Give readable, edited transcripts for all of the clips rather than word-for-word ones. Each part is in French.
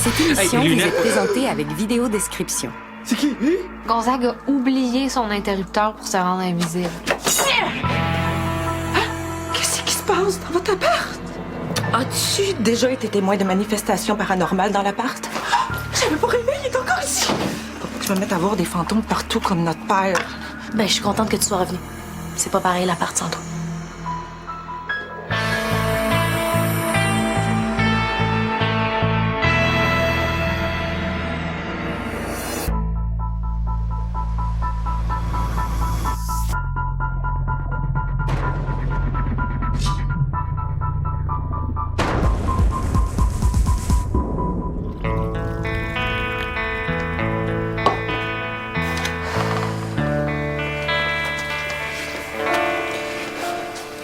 Cette émission vous est présentée avec vidéo description. C'est qui? Gonzague a oublié son interrupteur pour se rendre invisible. Qu'est-ce qui se passe dans votre appart? As-tu déjà été témoin de manifestations paranormales dans l'appart? J'avais pas rêvé, il est encore ici. Faut pas que je me mette à voir des fantômes partout comme notre père. Ben, je suis contente que tu sois revenue. C'est pas pareil l'appart sans toi.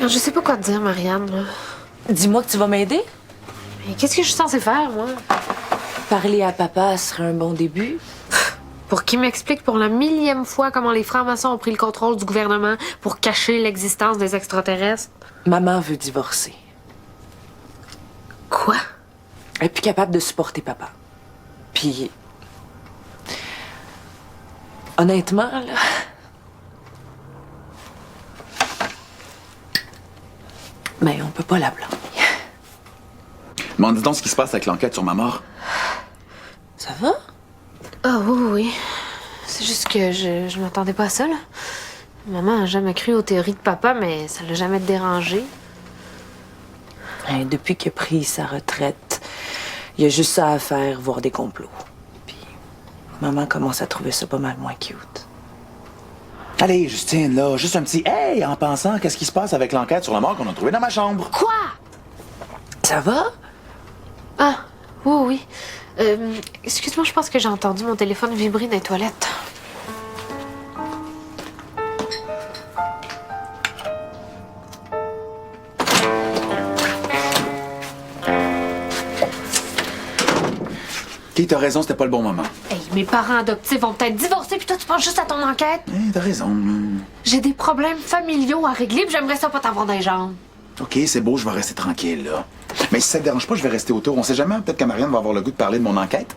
Je sais pas quoi te dire, Marianne. Là. Dis-moi que tu vas m'aider. Mais qu'est-ce que je suis censée faire, moi? Parler à papa serait un bon début. Pour qu'il m'explique pour la 1000e fois comment les francs-maçons ont pris le contrôle du gouvernement pour cacher l'existence des extraterrestres. Maman veut divorcer. Quoi? Elle est plus capable de supporter papa. Puis... honnêtement, là... mais on peut pas la blâmer. M'en dis donc ce qui se passe avec l'enquête sur ma mort. Ça va? Ah oui. C'est juste que je m'attendais pas à ça, là. Maman a jamais cru aux théories de papa, mais ça l'a jamais dérangé. Depuis qu'il a pris sa retraite, il y a juste ça à faire, voir des complots. Puis maman commence à trouver ça pas mal moins cute. Allez, Justine, là, juste un petit « Hey » en pensant qu'est-ce qui se passe avec l'enquête sur la mort qu'on a trouvée dans ma chambre. Quoi? Ça va? Ah, oui. Excuse-moi, je pense que j'ai entendu mon téléphone vibrer dans les toilettes. OK, t'as raison, c'était pas le bon moment. Hey, mes parents adoptifs vont peut-être divorcer, puis toi, tu penses juste à ton enquête? T'as raison. J'ai des problèmes familiaux à régler, puis j'aimerais ça pas t'avoir dans les jambes. OK, c'est beau, je vais rester tranquille, là. Mais si ça te dérange pas, je vais rester autour. On sait jamais, peut-être que Marianne va avoir le goût de parler de mon enquête.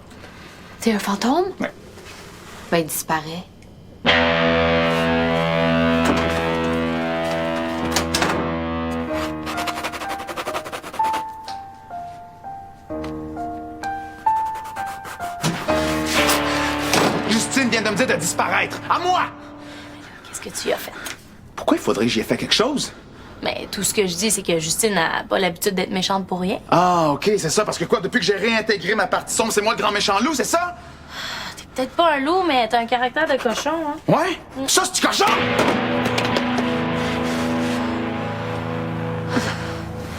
T'es un fantôme? Ouais. Ben, il disparaît. Justine vient de me dire de disparaître. À moi! Qu'est-ce que tu y as fait? Pourquoi il faudrait que j'y ai fait quelque chose? Mais tout ce que je dis, c'est que Justine n'a pas l'habitude d'être méchante pour rien. Ah, OK, c'est ça. Parce que quoi, depuis que j'ai réintégré ma partie sombre, c'est moi le grand méchant loup, c'est ça? T'es peut-être pas un loup, mais t'as un caractère de cochon, hein? Ouais? Ça, c'est du cochon!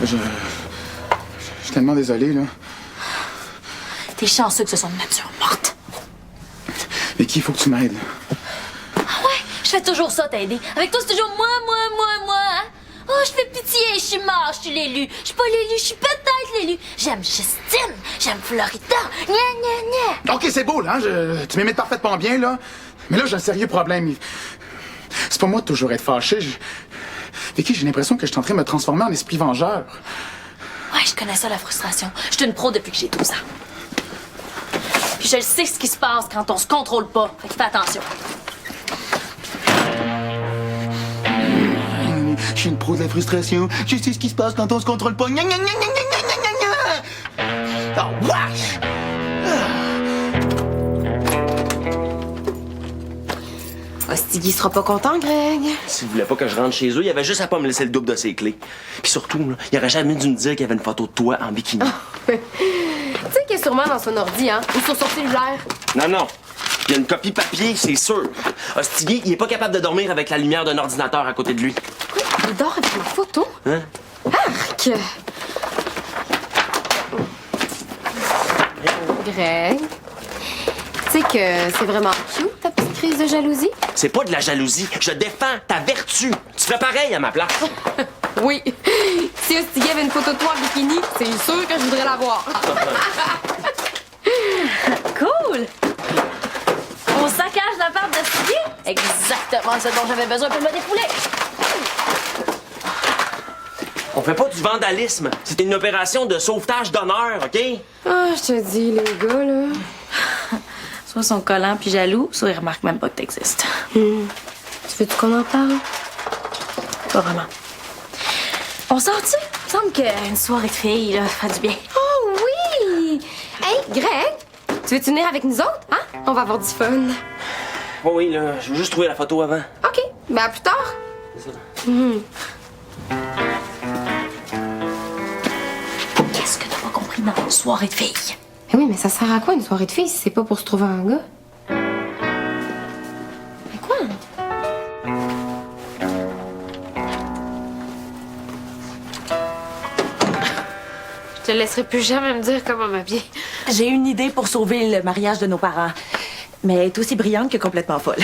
Je suis tellement désolé, là. T'es chanceux que ce soit de nature morte. Vicky, il faut que tu m'aides. Ah ouais? Je fais toujours ça, t'aider. Avec toi, c'est toujours moi, hein? Oh, je fais pitié, je suis mort, je suis l'élu. Je suis pas l'élu, je suis peut-être l'élu. J'aime Justine, j'aime Florida. Gna. OK, c'est beau, là. Hein? Tu m'imites parfaitement bien, là. Mais là, j'ai un sérieux problème. C'est pas moi de toujours être fâché. Vicky, j'ai l'impression que je suis en train de me transformer en esprit vengeur. Ouais, je connais ça, la frustration. Je suis une pro depuis que j'ai 12 ans. Puis je sais ce qui se passe quand on se contrôle pas. Fait que fais attention. Je suis une pro de la frustration. Je sais ce qui se passe quand on se contrôle pas. Gna, gna, gna, gna, gna, gna, gna, gna. Oh, wesh! Stiggy sera pas content, Greg. S'il voulait pas que je rentre chez eux, il avait juste à pas me laisser le double de ses clés. Puis surtout, là, il aurait jamais dû me dire qu'il y avait une photo de toi en bikini. Tu sais qu'il est sûrement dans son ordi, hein? Ou sur son cellulaire. Non. Il y a une copie papier, c'est sûr. Hostigui, il est pas capable de dormir avec la lumière d'un ordinateur à côté de lui. Quoi? Il dort avec ma photo? Hein? Arc! Greg, tu sais que c'est vraiment cute, ta petite crise de jalousie? C'est pas de la jalousie. Je défends ta vertu. Tu ferais pareil à ma place. Oui. Si Hostigui avait une photo de toi en bikini, c'est sûr que je voudrais la voir. Cool! On saccage la part de Hostigui? Exactement ce dont j'avais besoin pour me défouler. On fait pas du vandalisme. C'était une opération de sauvetage d'honneur, OK? Ah, je te dis, les gars, là. Soit ils sont collants puis jaloux, soit ils remarquent même pas que t'existes. Tu veux-tu qu'on en parle? Pas vraiment. On sort-tu? Il me semble qu'une soirée de filles, là, ça ferait du bien. Oh oui! Hey, Greg! Tu veux-tu venir avec nous autres? Hein? On va avoir du fun. Oh oui, là, je veux juste trouver la photo avant. OK. Ben, à plus tard. C'est ça. Qu'est-ce que t'as pas compris dans une soirée de filles? Mais oui, mais ça sert à quoi une soirée de filles si c'est pas pour se trouver un gars? Mais quoi? Je te laisserai plus jamais me dire comment m'habiller. J'ai une idée pour sauver le mariage de nos parents. Mais elle est aussi brillante que complètement folle.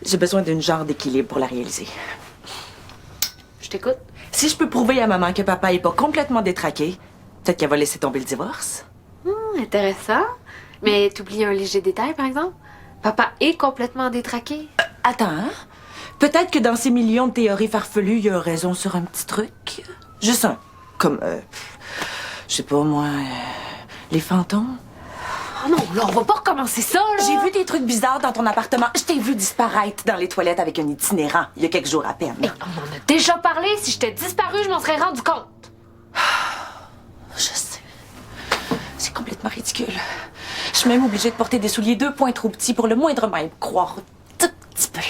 J'ai besoin d'une genre d'équilibre pour la réaliser. Je t'écoute. Si je peux prouver à maman que papa est pas complètement détraqué, peut-être qu'elle va laisser tomber le divorce. Intéressant. Mais t'oublies un léger détail, par exemple? Papa est complètement détraqué. Attends, hein? Peut-être que dans ces millions de théories farfelues, il y a raison sur un petit truc. Juste un. Comme, je sais pas moi, les fantômes. Oh non, là, on va pas recommencer ça, là! J'ai vu des trucs bizarres dans ton appartement. Je t'ai vu disparaître dans les toilettes avec un itinérant il y a quelques jours à peine. Hey, on en a déjà parlé. Si j'étais disparue, je m'en serais rendu compte. Je sais. C'est complètement ridicule. Je suis même obligée de porter des souliers 2 points trop petits pour le moindrement y croire un tout petit peu.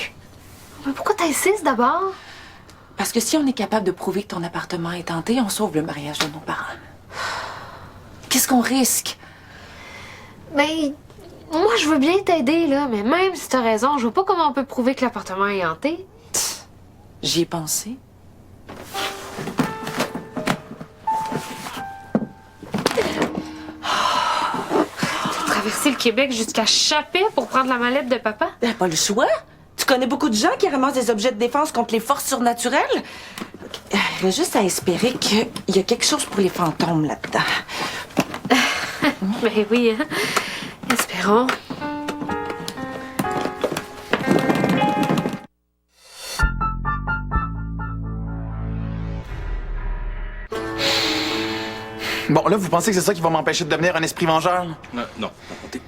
Mais pourquoi t'insistes d'abord? Parce que si on est capable de prouver que ton appartement est hanté, on sauve le mariage de nos parents. Qu'est-ce qu'on risque? Mais moi, je veux bien t'aider, là. Mais même si t'as raison, je vois pas comment on peut prouver que l'appartement est hanté. J'y ai pensé. Traverser le Québec jusqu'à Chapet pour prendre la mallette de papa? T'as pas le choix. Tu connais beaucoup de gens qui ramassent des objets de défense contre les forces surnaturelles? Il reste juste à espérer qu'il y a quelque chose pour les fantômes là-dedans. Ben oui, hein. Espérons. Bon, là, vous pensez que c'est ça qui va m'empêcher de devenir un esprit vengeur? Non.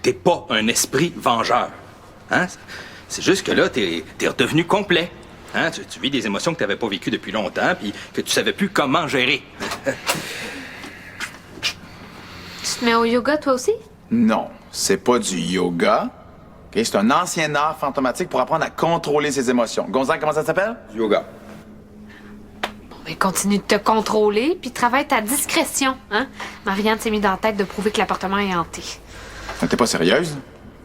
T'es pas un esprit vengeur. Hein? C'est juste que là, t'es redevenu complet. Hein? Tu vis des émotions que t'avais pas vécues depuis longtemps, puis que tu savais plus comment gérer. Tu te mets au yoga, toi aussi? Non, c'est pas du yoga. OK, c'est un ancien art fantomatique pour apprendre à contrôler ses émotions. Gonzague, comment ça s'appelle? Yoga. Mais continue de te contrôler, puis travaille ta discrétion, hein? Marianne s'est mis dans la tête de prouver que l'appartement est hanté. T'es pas sérieuse?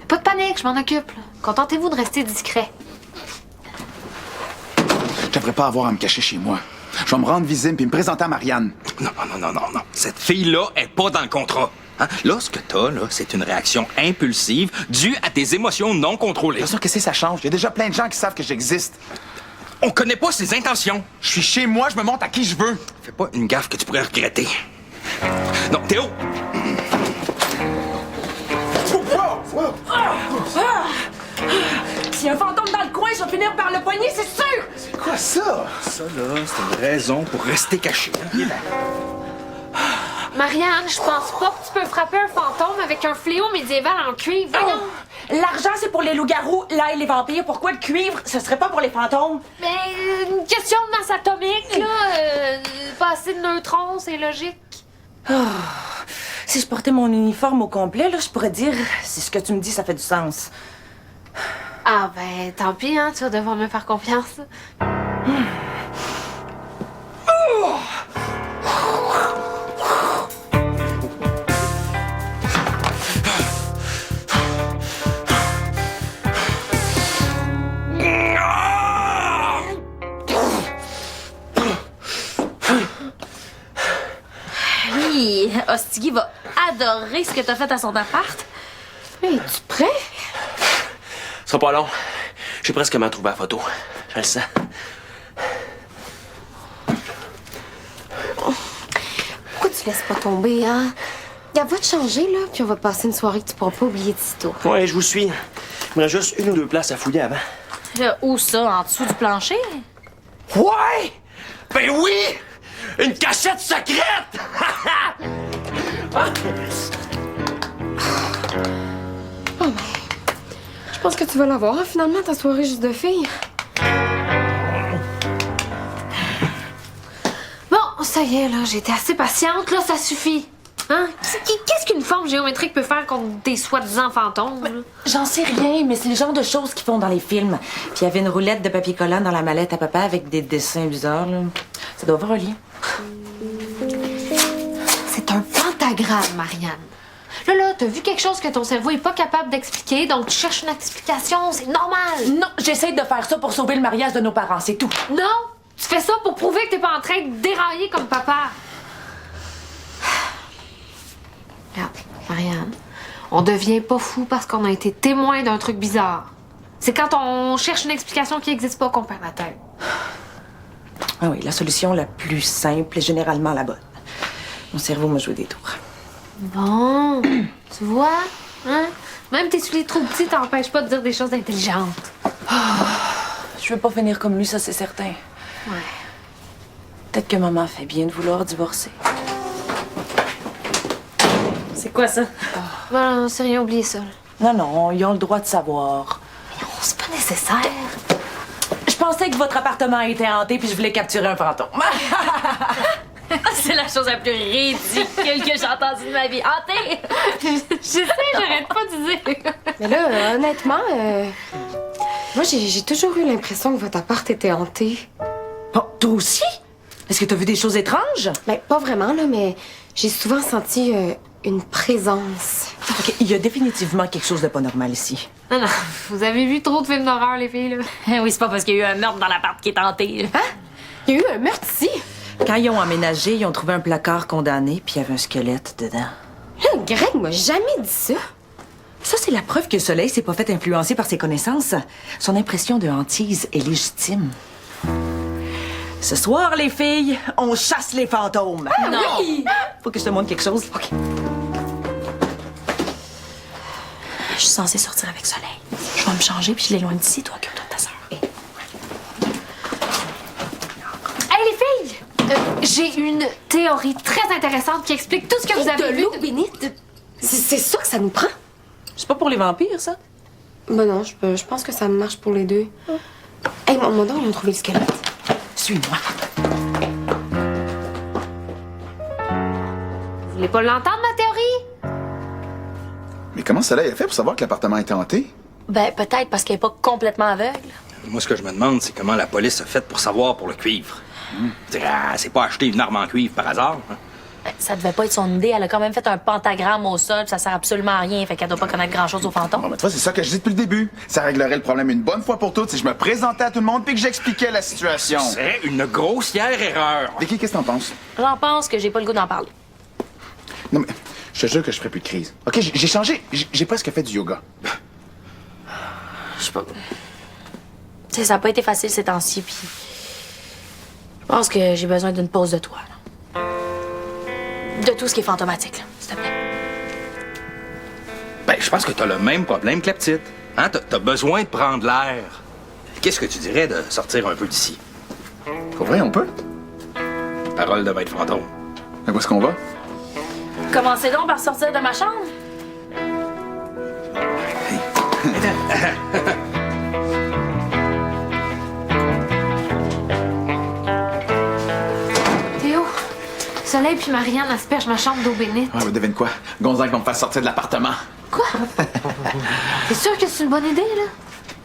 Pas de panique, je m'en occupe, là. Contentez-vous de rester discret. Je devrais pas avoir à me cacher chez moi. Je vais me rendre visible puis me présenter à Marianne. Non. Cette fille-là est pas dans le contrat. Hein? Là, ce que t'as, là, c'est une réaction impulsive due à tes émotions non contrôlées. Bien sûr que ça change. Il y a déjà plein de gens qui savent que j'existe. On connaît pas ses intentions. Je suis chez moi, je me monte à qui je veux. Fais pas une gaffe que tu pourrais regretter. Non, Théo! S'il y a un fantôme dans le coin, je vais finir par le poigner, c'est sûr! C'est quoi ça? Ça, là, c'est une raison pour rester caché. Hein? Marianne, je pense pas que tu peux frapper un fantôme avec un fléau médiéval en cuivre. Voyons. L'argent, c'est pour les loups-garous, l'ail, les vampires. Pourquoi le cuivre? Ce serait pas pour les fantômes? Mais une question de masse atomique, là. Pas assez de neutrons, c'est logique. Si je portais mon uniforme au complet, là, je pourrais dire si ce que tu me dis, ça fait du sens. Ah ben, tant pis, hein, tu vas devoir me faire confiance. Oui, Ostigui va adorer ce que t'as fait à son appart. Hey, es-tu prêt? Ce sera pas long. J'ai presque mal trouvé la photo. Je le sens. Pourquoi tu laisses pas tomber, hein? Elle va te changer, là, puis on va passer une soirée que tu pourras pas oublier de sitôt. Ouais, je vous suis. Il me reste juste une ou deux places à fouiller avant. Là, où ça? En dessous du plancher? Ouais! Ben oui! Une cachette secrète! Je pense que tu vas l'avoir, hein, finalement, ta soirée juste de filles. Bon, ça y est, là, j'ai été assez patiente, là, ça suffit. Hein? Qu'est-ce qu'une forme géométrique peut faire contre des soi-disant fantômes? Là? J'en sais rien, mais c'est le genre de choses qu'ils font dans les films. Puis il y avait une roulette de papier collant dans la mallette à papa avec des dessins bizarres, là. Ça doit avoir un lien. C'est un pentagramme, Marianne. Là, t'as vu quelque chose que ton cerveau est pas capable d'expliquer, donc tu cherches une explication, c'est normal. Non, j'essaie de faire ça pour sauver le mariage de nos parents, c'est tout. Non! Tu fais ça pour prouver que t'es pas en train de dérailler comme papa. Regarde, Marianne, on devient pas fou parce qu'on a été témoin d'un truc bizarre. C'est quand on cherche une explication qui n'existe pas qu'on perd la tête. Ah oui, la solution la plus simple est généralement la bonne. Mon cerveau m'a joué des tours. Bon, tu vois, hein? Même tes souliers trop petits t'empêchent pas de dire des choses intelligentes. Je veux pas finir comme lui, ça c'est certain. Ouais. Peut-être que maman fait bien de vouloir divorcer. C'est quoi ça? Ben, c'est rien, oublié ça. Là. Non, non, ils ont le droit de savoir. Oh, c'est pas nécessaire. Je pensais que votre appartement était hanté puis je voulais capturer un fantôme. C'est la chose la plus ridicule que j'ai entendue de ma vie. Hanté! Je sais, j'arrête pas de dire. Mais là, honnêtement, moi, j'ai toujours eu l'impression que votre appart était hanté. Bon, toi aussi? Est-ce que t'as vu des choses étranges? Ben, pas vraiment, là, mais j'ai souvent senti une présence. OK, il y a définitivement quelque chose de pas normal ici. Non, non, vous avez vu trop de films d'horreur, les filles, là. Oui, c'est pas parce qu'il y a eu un meurtre dans l'appart qui est hanté. Hein? Il y a eu un meurtre ici. Quand ils ont emménagé, ils ont trouvé un placard condamné puis il y avait un squelette dedans. Là, Greg m'a jamais dit ça. Ça, c'est la preuve que Soleil s'est pas fait influencer par ses connaissances. Son impression de hantise est légitime. Ce soir, les filles, on chasse les fantômes. Non! Oui! Faut que je te montre quelque chose. OK. Je suis censée sortir avec Soleil. Je vais me changer puis je l'éloigne d'ici, toi, occupe-toi de ta sœur. Hey, les filles! J'ai une théorie très intéressante qui explique tout ce que vous avez vu. l'eau bénite. C'est ça que ça nous prend. C'est pas pour les vampires, ça? Ben non, je pense que ça marche pour les deux. Hey, mon don, ils ont trouvé le squelette. Suis-moi. Vous voulez pas l'entendre, ma théorie? Mais comment Soleil a fait pour savoir que l'appartement était hanté? Ben, peut-être parce qu'elle est pas complètement aveugle. Moi, ce que je me demande, c'est comment la police a fait pour savoir pour le cuivre. C'est pas acheter une arme en cuivre par hasard. Hein? Ben, ça devait pas être son idée. Elle a quand même fait un pentagramme au sol, ça sert absolument à rien, fait qu'elle doit pas connaître grand-chose aux fantômes. Bon, ben, tu vois, c'est ça que je dis depuis le début. Ça réglerait le problème une bonne fois pour toutes si je me présentais à tout le monde puis que j'expliquais la situation. C'est une grossière erreur. Vicky, qu'est-ce que t'en penses? J'en pense que j'ai pas le goût d'en parler. Non, mais je te jure que je ferai plus de crise. OK, j'ai changé. J'ai presque fait du yoga. Je sais pas. Tu sais, ça a pas été facile ces temps-ci, puis je pense que j'ai besoin d'une pause de toi, là. De tout ce qui est fantomatique, là, s'il te plaît. Ben, je pense que t'as le même problème que la petite. Hein? T'as besoin de prendre l'air. Qu'est-ce que tu dirais de sortir un peu d'ici? Pour vrai, on peut? Parole de maître fantôme. Mais où est-ce qu'on va? Commencez donc par sortir de ma chambre. Théo, Soleil puis Marianne aspergent ma chambre d'eau bénite. Ah, mais devine quoi? Gonzague va me faire sortir de l'appartement. Quoi? T'es sûr que c'est une bonne idée, là?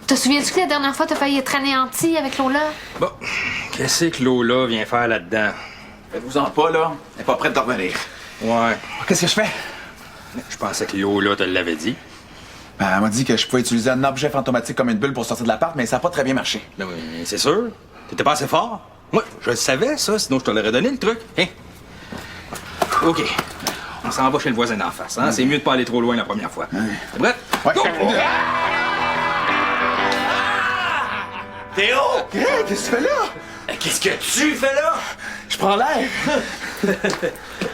Te souviens-tu que la dernière fois, t'as failli être anéanti avec Lola? Bon, qu'est-ce que Lola vient faire là-dedans? Faites-vous-en pas, là. Elle est pas prête de revenir. Ouais, Qu'est-ce que je fais? je pensais que Lola te l'avait dit. Ben, elle m'a dit que je pouvais utiliser un objet fantomatique comme une bulle pour sortir de l'appart, mais ça n'a pas très bien marché. Ben oui, c'est sûr. T'étais pas assez fort. Moi, je le savais, ça, sinon je te l'aurais donné, le truc. Hein? OK. On s'en va chez le voisin d'en face, hein? C'est mieux de pas aller trop loin la première fois. T'es prêt? Ouais. Go! Théo! Qu'est-ce que tu fais là? Qu'est-ce que tu fais là? Je prends l'air.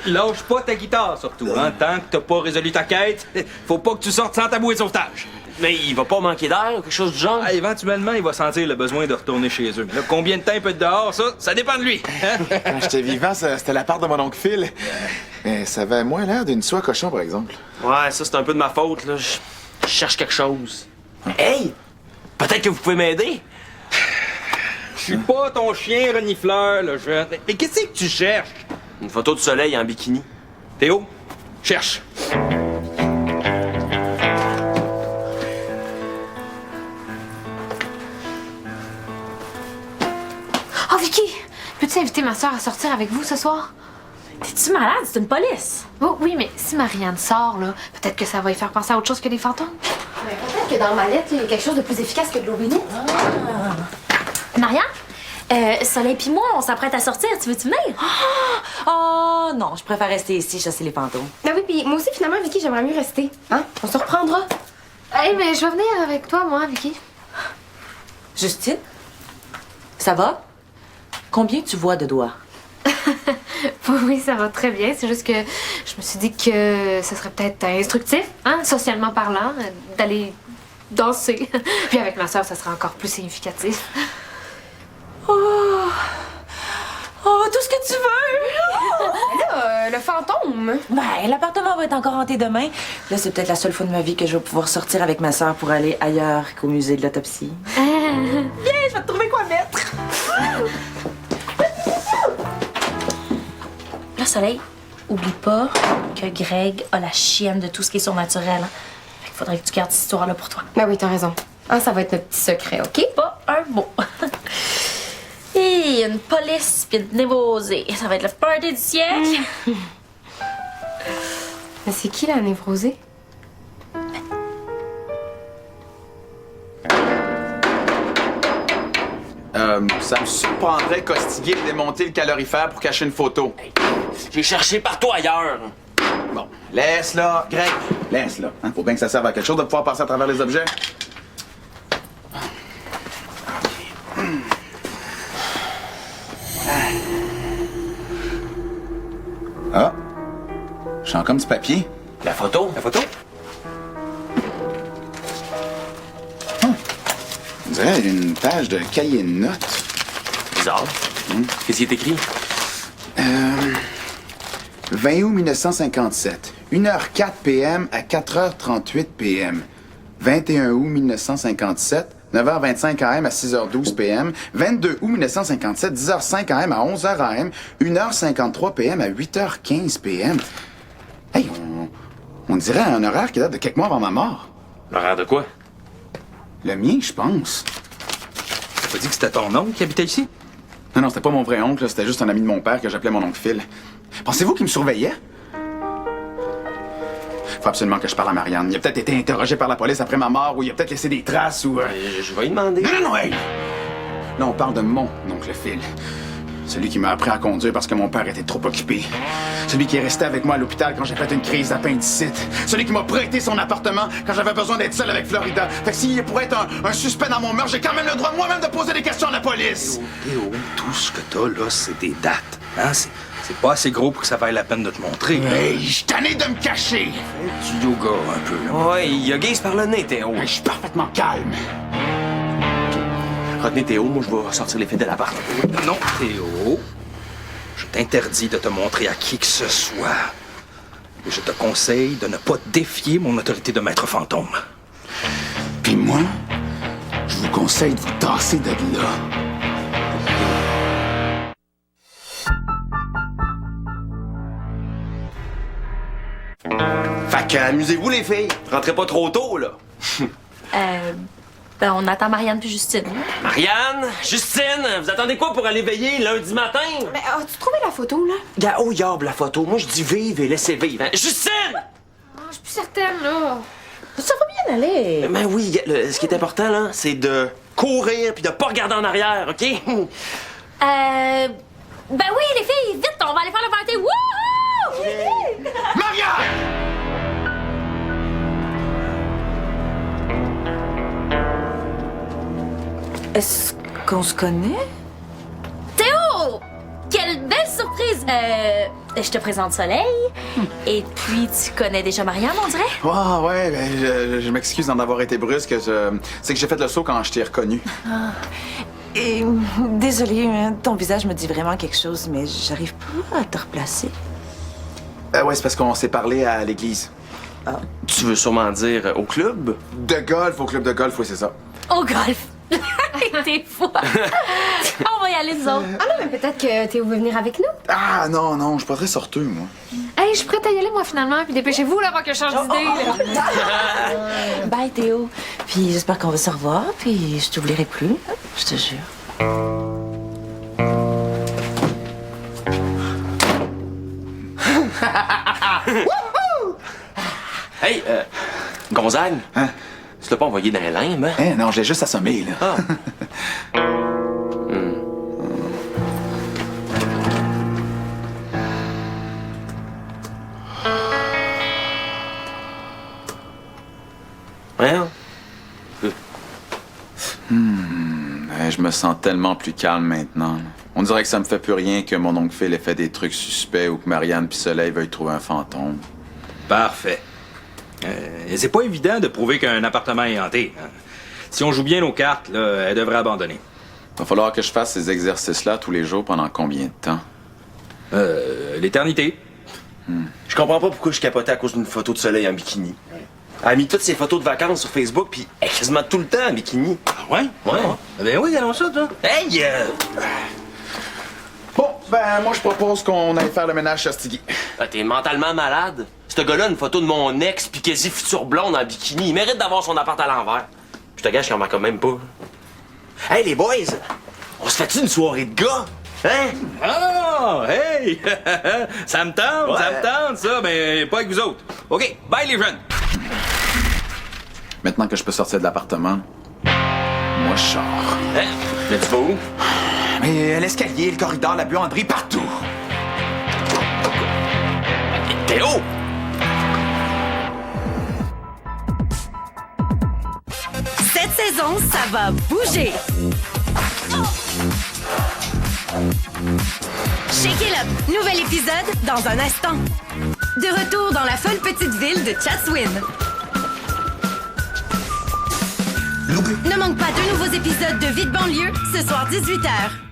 Lâche pas ta guitare, surtout. Hein? Tant que t'as pas résolu ta quête, faut pas que tu sortes sans ta bouée de sauvetage. Mais il va pas manquer d'air ou quelque chose du genre? Ah, éventuellement, il va sentir le besoin de retourner chez eux. Mais là, combien de temps il peut être dehors, ça dépend de lui. Hein? Quand j'étais vivant, c'était la part de mon oncle Phil. Mais ça avait moins l'air d'une soie cochon, par exemple. Ouais, ça, c'est un peu de ma faute, là. Je cherche quelque chose. Hey! Peut-être que vous pouvez m'aider? Je suis pas ton chien renifleur, le jeune. Mais qu'est-ce que tu cherches? Une photo de soleil en bikini. Théo, cherche. Oh, Vicky! Peux-tu inviter ma soeur à sortir avec vous ce soir? T'es-tu malade? C'est une police. Oh, oui, mais si Marianne sort, là, peut-être que ça va y faire penser à autre chose que des fantômes. Mais peut-être que dans ma lettre, il y a quelque chose de plus efficace que de l'eau bénite. Marianne? Soleil pis moi, on s'apprête à sortir. Tu veux-tu venir? Oh non, je préfère rester ici, chasser les fantômes. Ah oui, puis moi aussi, finalement, Vicky, j'aimerais mieux rester. Hein? On se reprendra. Hey, mais je vais venir avec toi, moi, Vicky. Justine, ça va? Combien tu vois de doigts? Oui, ça va très bien. C'est juste que je me suis dit que ce serait peut-être instructif, hein, socialement parlant, d'aller danser. Puis avec ma soeur, ça serait encore plus significatif. Oh, tout ce que tu veux! Là, le fantôme. Ben, l'appartement va être encore hanté demain. Là, c'est peut-être la seule fois de ma vie que je vais pouvoir sortir avec ma sœur pour aller ailleurs qu'au musée de l'autopsie. Viens, je vais te trouver quoi mettre! Là, Soleil, oublie pas que Greg a la chienne de tout ce qui est surnaturel. Hein. Fait qu'il faudrait que tu gardes cette histoire-là pour toi. Ben oui, t'as raison. Ah, ça va être notre petit secret, OK? Pas un mot. Et une police puis une névrosée. Ça va être le party du siècle. Mais c'est qui, la névrosée? Ça me surprendrait de costiguer et démonter le calorifère pour cacher une photo. J'ai cherché partout ailleurs. Bon, laisse-la, Greg, laisse-la. Hein? Faut bien que ça serve à quelque chose de pouvoir passer à travers les objets. Ah, je sens comme du papier. La photo? La photo? On dirait une page de cahier de notes. Bizarre. Qu'est-ce qui est écrit? 20 août 1957. 1h04 p.m. à 4h38 p.m. 21 août 1957. 9h25 AM à 6h12 p.m. 22 août 1957. 10h05 AM à 11h AM. 1h53 p.m. à 8h15 p.m. Hey, on dirait un horaire qui date de quelques mois avant ma mort. L'horaire de quoi? Le mien, je pense. T'as pas dit que c'était ton oncle qui habitait ici? Non, c'était pas mon vrai oncle, là, c'était juste un ami de mon père que j'appelais mon oncle Phil. Pensez-vous qu'il me surveillait? Faut absolument que je parle à Marianne. Il a peut-être été interrogé par la police après ma mort, ou il a peut-être laissé des traces, ou... Je vais lui demander. Non, hey! Là, on parle de mon oncle Phil. Celui qui m'a appris à conduire parce que mon père était trop occupé. Celui qui est resté avec moi à l'hôpital quand j'ai fait une crise d'appendicite. Celui qui m'a prêté son appartement quand j'avais besoin d'être seul avec Florida. Fait que s'il pourrait être un suspect dans mon meurtre, j'ai quand même le droit moi-même de poser des questions à la police. Théo, tout ce que t'as là, c'est des dates. Hein? C'est pas assez gros pour que ça vaille la peine de te montrer. Hey, je suis tanné de me cacher. Fais du yoga un peu, là. Ouais, il y a gaze par le nez, Théo. Je suis parfaitement calme. Retenez Théo, moi je vais sortir les fils de l'appart. Non, Théo. Je t'interdis de te montrer à qui que ce soit. Et je te conseille de ne pas défier mon autorité de maître fantôme. Puis moi, je vous conseille de vous tasser de là. Fait que amusez-vous les filles. Rentrez pas trop tôt, là. Ben, on attend Marianne puis Justine. Marianne, Justine, vous attendez quoi pour aller veiller lundi matin? Mais as-tu trouvé la photo, là? Gars, oh, yarb, la photo. Moi, je dis vive et laissez vivre. Hein. Justine! Je suis plus certaine, là. Ça va bien aller. Ben oui, ce qui est important, là, c'est de courir puis de pas regarder en arrière, OK? Ben oui, les filles, vite, on va aller faire le party. Wouhou! Marianne! Est-ce qu'on se connaît? Théo! Quelle belle surprise! je te présente Soleil. Et puis, tu connais déjà Marianne, on dirait? Ah ouais, ben, je m'excuse d'en avoir été brusque. C'est que j'ai fait le saut quand je t'ai reconnu. Et désolée, hein, ton visage me dit vraiment quelque chose, mais j'arrive pas à te replacer. Ouais, c'est parce qu'on s'est parlé à l'église. Tu veux sûrement dire au club? De golf, au club de golf, oui, c'est ça. Au golf! T'es fou! On va y aller, nous autres. Ah non, mais peut-être que Théo veut venir avec nous. Ah non, non, je suis pas très sorteux, moi. Hey, je suis prête à y aller, moi, finalement. Puis dépêchez-vous, là, avant que je change d'idée. là. Bye, Théo. Puis j'espère qu'on va se revoir, puis je t'oublierai plus, hein, je te jure. Hey, Gonzague. Hein? Tu l'as pas envoyé dans les limbes, hein? Hein, non, j'ai juste assommé, là. Ah. Hein? Je me sens tellement plus calme maintenant. On dirait que ça me fait plus rien que mon oncle Phil ait fait des trucs suspects ou que Marianne puis Soleil veuillent trouver un fantôme. Parfait. C'est pas évident de prouver qu'un appartement est hanté. Hein. Si on joue bien nos cartes, là, elle devrait abandonner. Va falloir que je fasse ces exercices-là tous les jours pendant combien de temps? L'éternité. Je comprends pas pourquoi je capotais à cause d'une photo de Soleil en bikini. Elle a mis toutes ses photos de vacances sur Facebook, puis elle est quasiment tout le temps en bikini. Ouais? Ouais. Ben oui, allons ça, toi. Hey! Bon, ben moi je propose qu'on aille faire le ménage chez Stiggy. T'es mentalement malade? Ce gars-là a une photo de mon ex puis quasi future blonde en bikini. Il mérite d'avoir son appart à l'envers. Je te gâche qu'il en manque même pas. Hey, les boys! On se fait-tu une soirée de gars? Hein? Oh, hey! Ça me tente, Ouais. ça me tente, ça, mais pas avec vous autres. OK, bye les jeunes! Maintenant que je peux sortir de l'appartement, moi je sors. Hein? Mais tu vas où? Mais l'escalier, le corridor, la buanderie, partout! Théo! Cette saison, ça va bouger. Shake it up, nouvel épisode dans un instant. De retour dans la folle petite ville de Chatswin. Ne manque pas deux nouveaux épisodes de Vie de banlieue ce soir 18h.